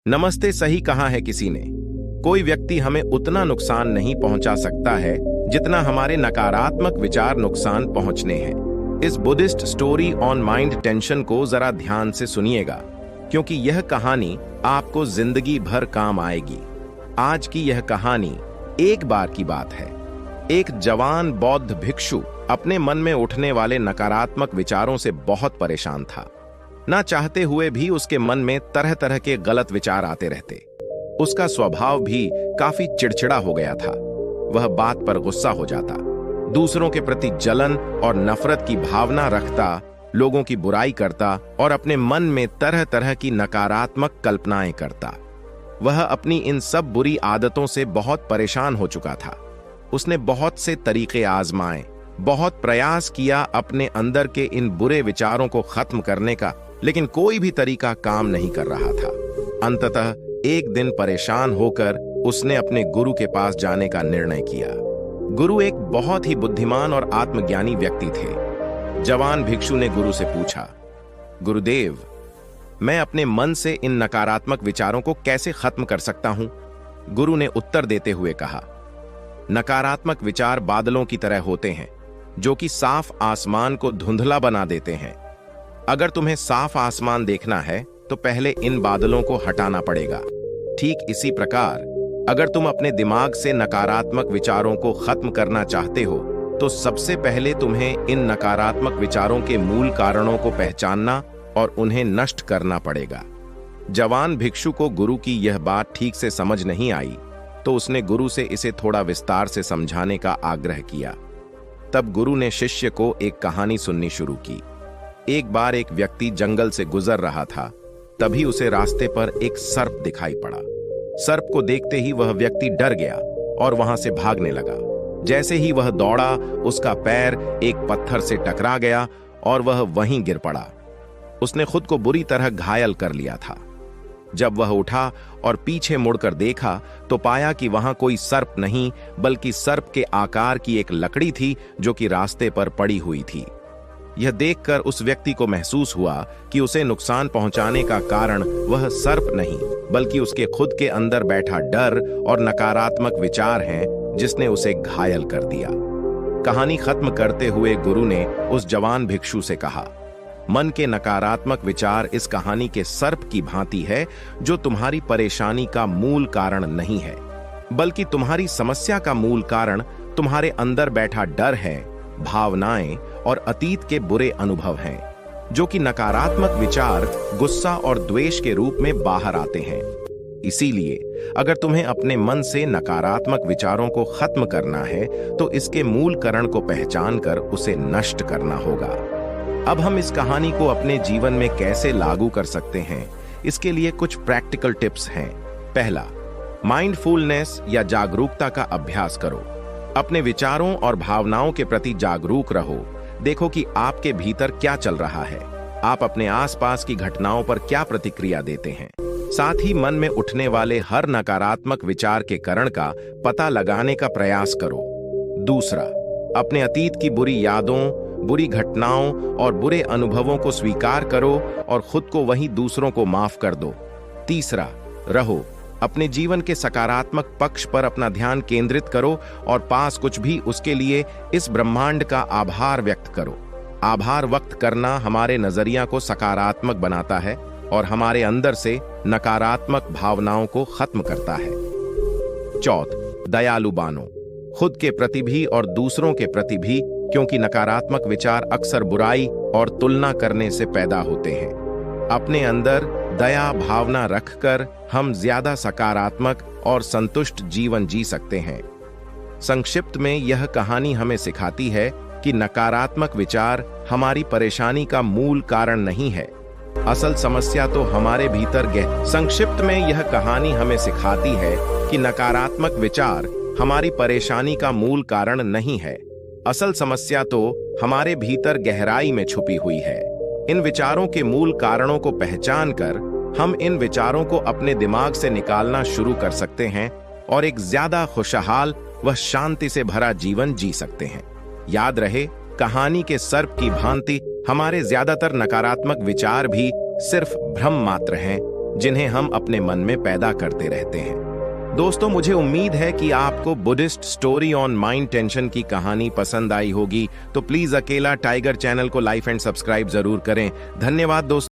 नमस्ते सही कहा है किसी ने। कोई व्यक्ति हमें उतना नुकसान नहीं पहुंचा सकता है जितना हमारे नकारात्मक विचार नुकसान पहुंचने हैं। इस Buddhist story on mind tension को जरा ध्यान से सुनिएगा, क्योंकि यह कहानी आपको जिंदगी भर काम आएगी। आज की यह कहानी एक बार की बात है। एक जवान बौद्ध भिक्षु अपने मन में उठने वाले नकारात्मक विचारों से बहुत परेशान था। ना चाहते हुए भी उसके मन में तरह तरह के गलत विचार आते रहते। उसका स्वभाव भी काफी चिड़चिड़ा हो गया था। वह बात पर गुस्सा हो जाता, दूसरों के प्रति जलन और नफरत की भावना रखता, लोगों की बुराई करता और अपने मन में तरह तरह की नकारात्मक कल्पनाएं करता। वह अपनी इन सब बुरी आदतों से बहुत परेशान हो चुका था। उसने बहुत से तरीके आजमाए, बहुत प्रयास किया अपने अंदर के इन बुरे विचारों को खत्म करने का, लेकिन कोई भी तरीका काम नहीं कर रहा था। अंततः एक दिन परेशान होकर उसने अपने गुरु के पास जाने का निर्णय किया। गुरु एक बहुत ही बुद्धिमान और आत्मज्ञानी व्यक्ति थे। जवान भिक्षु ने गुरु से पूछा, गुरुदेव, मैं अपने मन से इन नकारात्मक विचारों को कैसे खत्म कर सकता हूं? गुरु ने उत्तर देते हुए कहा, नकारात्मक विचार बादलों की तरह होते हैं, जो कि साफ आसमान को धुंधला बना देते हैं। अगर तुम्हें साफ आसमान देखना है तो पहले इन बादलों को हटाना पड़ेगा। ठीक इसी प्रकार अगर तुम अपने दिमाग से नकारात्मक विचारों को खत्म करना चाहते हो तो सबसे पहले तुम्हें इन नकारात्मक विचारों के मूल कारणों को पहचानना और उन्हें नष्ट करना पड़ेगा। जवान भिक्षु को गुरु की यह बात ठीक से समझ नहीं आई, तो उसने गुरु से इसे थोड़ा विस्तार से समझाने का आग्रह किया। तब गुरु ने शिष्य को एक कहानी सुननी शुरू की। एक बार एक व्यक्ति जंगल से गुजर रहा था। तभी उसे रास्ते पर एक सर्प दिखाई पड़ा। सर्प को देखते ही वह व्यक्ति डर गया और वहां से भागने लगा। जैसे ही वह दौड़ा, उसका पैर एक पत्थर से टकरा गया और वह वहीं गिर पड़ा। उसने खुद को बुरी तरह घायल कर लिया था। जब वह उठा और पीछे मुड़कर देखा तो पाया कि वहां कोई सर्प नहीं, बल्कि सर्प के आकार की एक लकड़ी थी जो कि रास्ते पर पड़ी हुई थी। यह देखकर उस व्यक्ति को महसूस हुआ कि उसे नुकसान पहुंचाने का कारण वह सर्प नहीं, बल्कि उसके खुद के अंदर बैठा डर और नकारात्मक विचार हैं, जिसने उसे घायल कर दिया। कहानी खत्म करते हुए गुरु ने उस जवान भिक्षु से कहा, मन के नकारात्मक विचार इस कहानी के सर्प की भांति है, जो तुम्हारी परेशानी का मूल कारण नहीं है, बल्कि तुम्हारी समस्या का मूल कारण तुम्हारे अंदर बैठा डर है, भावनाएं और अतीत के बुरे अनुभव हैं, जो कि नकारात्मक विचार, गुस्सा और द्वेष के रूप में बाहर आते हैं। इसीलिए अगर तुम्हें अपने मन से नकारात्मक विचारों को खत्म करना है तो इसके मूल कारण को पहचान कर उसे नष्ट करना होगा। अब हम इस कहानी को अपने जीवन में कैसे लागू कर सकते हैं, इसके लिए कुछ प्रैक्टिकल टिप्स हैं। पहला, माइंडफुलनेस या जागरूकता का अभ्यास करो। अपने विचारों और भावनाओं के प्रति जागरूक रहो। देखो कि आपके भीतर क्या चल रहा है, आप अपने आसपास की घटनाओं पर क्या प्रतिक्रिया देते हैं। साथ ही मन में उठने वाले हर नकारात्मक विचार के कारण का पता लगाने का प्रयास करो। दूसरा, अपने अतीत की बुरी यादों, बुरी घटनाओं और बुरे अनुभवों को स्वीकार करो और खुद को वहीं दूसरों को माफ कर दो। तीसरा, रहो अपने जीवन के सकारात्मक पक्ष पर अपना ध्यान केंद्रित करो और पास कुछ भी उसके लिए इस ब्रह्मांड का आभार व्यक्त करो। आभार व्यक्त करना हमारे नजरिया को सकारात्मक बनाता है और हमारे अंदर से नकारात्मक भावनाओं को खत्म करता है। चौथ, दयालु बनो, खुद के प्रति भी और दूसरों के प्रति भी, क्योंकि नकारात्मक विचार अक्सर बुराई और तुलना करने से पैदा होते हैं। अपने अंदर दया भावना रखकर हम ज्यादा सकारात्मक और संतुष्ट जीवन जी सकते हैं। संक्षिप्त में यह कहानी हमें सिखाती है कि नकारात्मक विचार हमारी परेशानी का मूल कारण नहीं है। असल समस्या तो हमारे भीतर संक्षिप्त में यह कहानी हमें सिखाती है कि नकारात्मक विचार हमारी परेशानी का मूल कारण नहीं है। असल समस्या तो हमारे भीतर गहराई में छुपी हुई है। इन विचारों के मूल कारणों को पहचान कर हम इन विचारों को अपने दिमाग से निकालना शुरू कर सकते हैं और एक ज्यादा खुशहाल व शांति से भरा जीवन जी सकते हैं। याद रहे, कहानी के सर्प की भांति हमारे ज्यादातर नकारात्मक विचार भी सिर्फ भ्रम मात्र हैं, जिन्हें हम अपने मन में पैदा करते रहते हैं। दोस्तों, मुझे उम्मीद है कि आपको Buddhist story on mind tension की कहानी पसंद आई होगी। तो प्लीज अकेला टाइगर चैनल को लाइक एंड सब्सक्राइब जरूर करें। धन्यवाद दोस्तों।